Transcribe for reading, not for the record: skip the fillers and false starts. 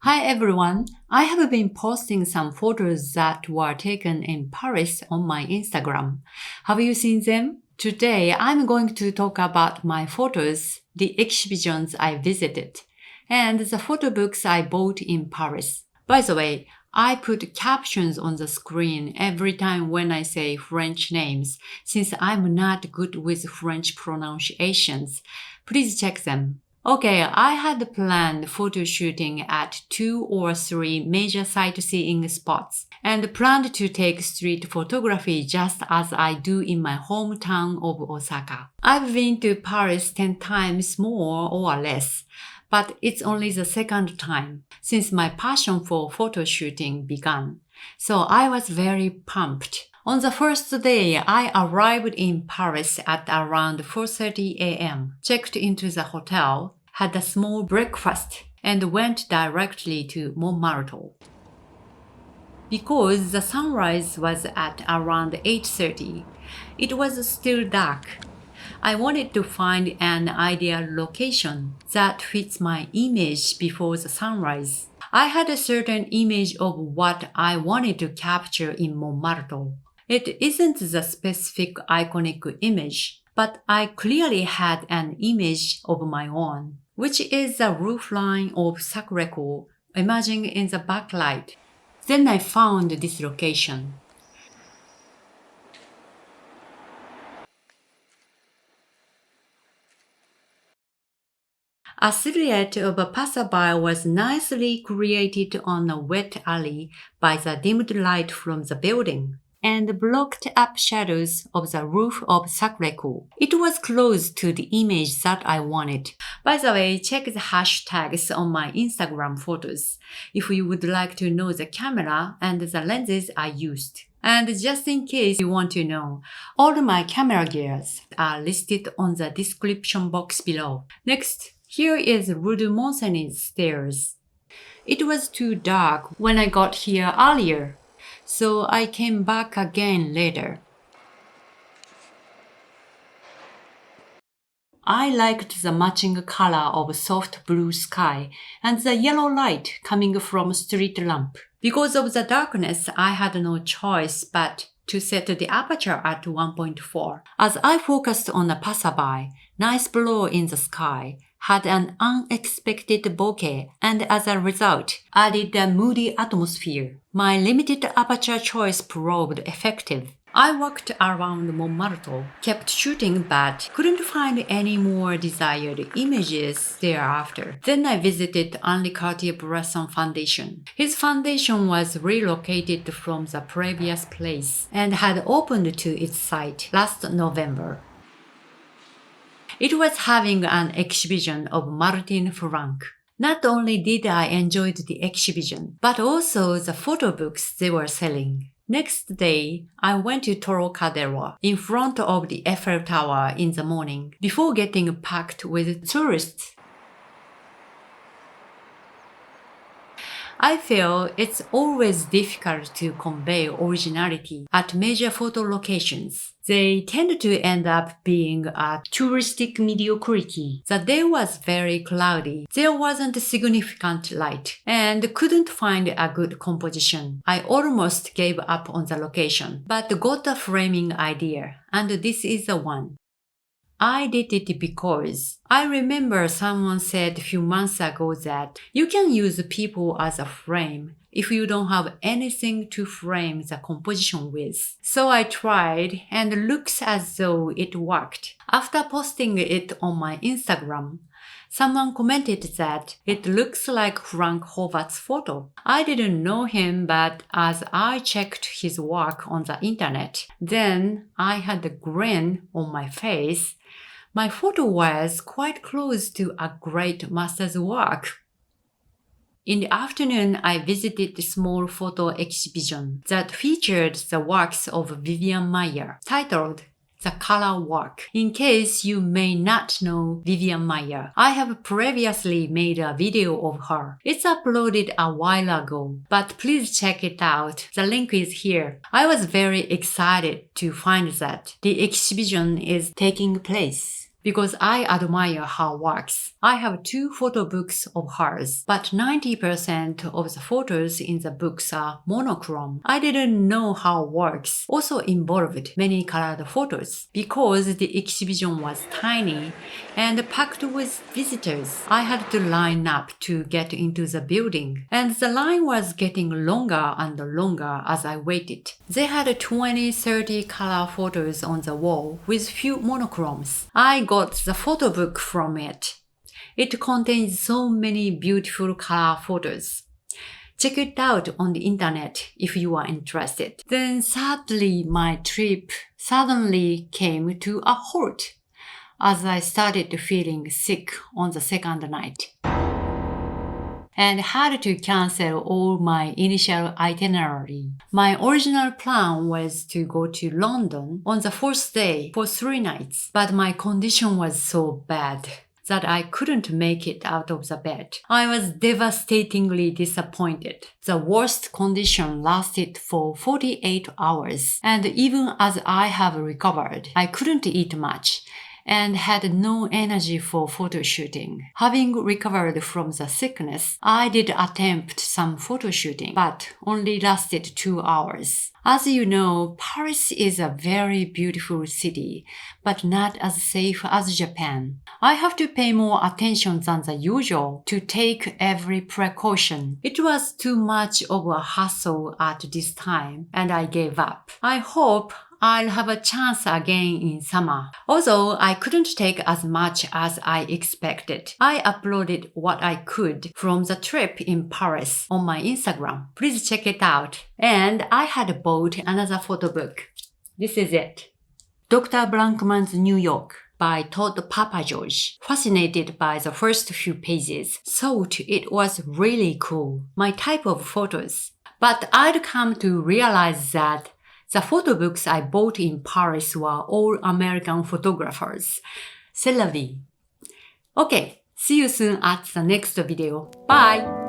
Hi everyone! I have been posting some photos that were taken in Paris on my Instagram. Have you seen them? Today I'm going to talk about my photos, the exhibitions I visited, and the photo books I bought in Paris. By the way, I put captions on the screen every time when I say French names, since I'm not good with French pronunciations. Please check them. Okay, I had planned photo shooting at 2 or 3 major sightseeing spots and planned to take street photography just as I do in my hometown of Osaka. I've been to Paris 10 times more or less, but it's only the second time since my passion for photo shooting began. So I was very pumped. On the first day, I arrived in Paris at around 4:30 a.m., checked into the hotel, had a small breakfast, and went directly to Montmartre. Because the sunrise was at around 8:30, it was still dark. I wanted to find an ideal location that fits my image before the sunrise. I had a certain image of what I wanted to capture in Montmartre. It isn't the specific iconic image, but I clearly had an image of my own, which is the roofline of Sacré-Cœur emerging in the backlight. Then I found this location. A silhouette of a passerby was nicely created on a wet alley by the dimmed light from the building and blocked up shadows of the roof of Sacré-Cœur. It was close to the image that I wanted. By the way, check the hashtags on my Instagram photos if you would like to know the camera and the lenses I used. And just in case you want to know, all my camera gears are listed on the description box below. Next, here is Rue de Montcenis stairs. It was too dark when I got here earlier, so I came back again later. I liked the matching color of soft blue sky and the yellow light coming from a street lamp. Because of the darkness, I had no choice but to set the aperture at 1.4. As I focused on a passerby, nice blue in the sky had an unexpected bokeh and as a result added a moody atmosphere. My limited aperture choice proved effective. I walked around Montmartre, kept shooting but couldn't find any more desired images thereafter. Then I visited Henri Cartier-Bresson Foundation. His foundation was relocated from the previous place and had opened to its site last November. It was having an exhibition of Martin Frank. Not only did I enjoy the exhibition, but also the photo books they were selling. Next day, I went to Trocadero in front of the Eiffel Tower in the morning before getting packed with tourists. I feel it's always difficult to convey originality at major photo locations. They tend to end up being a touristic mediocrity. The day was very cloudy. There wasn't significant light and couldn't find a good composition. I almost gave up on the location, but got a framing idea, and this is the one. I did it because I remember someone said a few months ago that you can use people as a frame if you don't have anything to frame the composition with. So I tried and it looks as though it worked. After posting it on my Instagram, someone commented that it looks like Frank Hovarth's photo. I didn't know him, but as I checked his work on the internet, then I had a grin on my face. My photo was quite close to a great master's work. In the afternoon, I visited a small photo exhibition that featured the works of Vivian Maier, titled The Color Work. In case you may not know Vivian Maier, I have previously made a video of her. It's uploaded a while ago, but please check it out. The link is here. I was very excited to find that the exhibition is taking place because I admire her works. I have 2 photo books of hers, but 90% of the photos in the books are monochrome. I didn't know her works also involved many colored photos. Because the exhibition was tiny and packed with visitors, I had to line up to get into the building, and the line was getting longer and longer as I waited. They had 20-30 color photos on the wall with few monochromes. I got the photo book from it. It contains so many beautiful color photos. Check it out on the internet if you are interested. Then sadly, my trip suddenly came to a halt as I started feeling sick on the second night and had to cancel all my initial itinerary. My original plan was to go to London on the 4th day for 3 nights, but my condition was so bad that I couldn't make it out of the bed. I was devastatingly disappointed. The worst condition lasted for 48 hours, and even as I have recovered, I couldn't eat much and had no energy for photo shooting. Having recovered from the sickness, I did attempt some photo shooting, but only lasted 2 hours. As you know, Paris is a very beautiful city, but not as safe as Japan. I have to pay more attention than the usual to take every precaution. It was too much of a hassle at this time, and I gave up. I hope I'll have a chance again in summer. Although I couldn't take as much as I expected, I uploaded what I could from the trip in Paris on my Instagram. Please check it out. And I had bought another photo book. This is it. Dr. Blankman's New York by Todd Papageorge. Fascinated by the first few pages. Thought it was really cool. My type of photos. But I'd come to realize that the photo books I bought in Paris were all American photographers. C'est la vie. Okay, see you soon at the next video. Bye!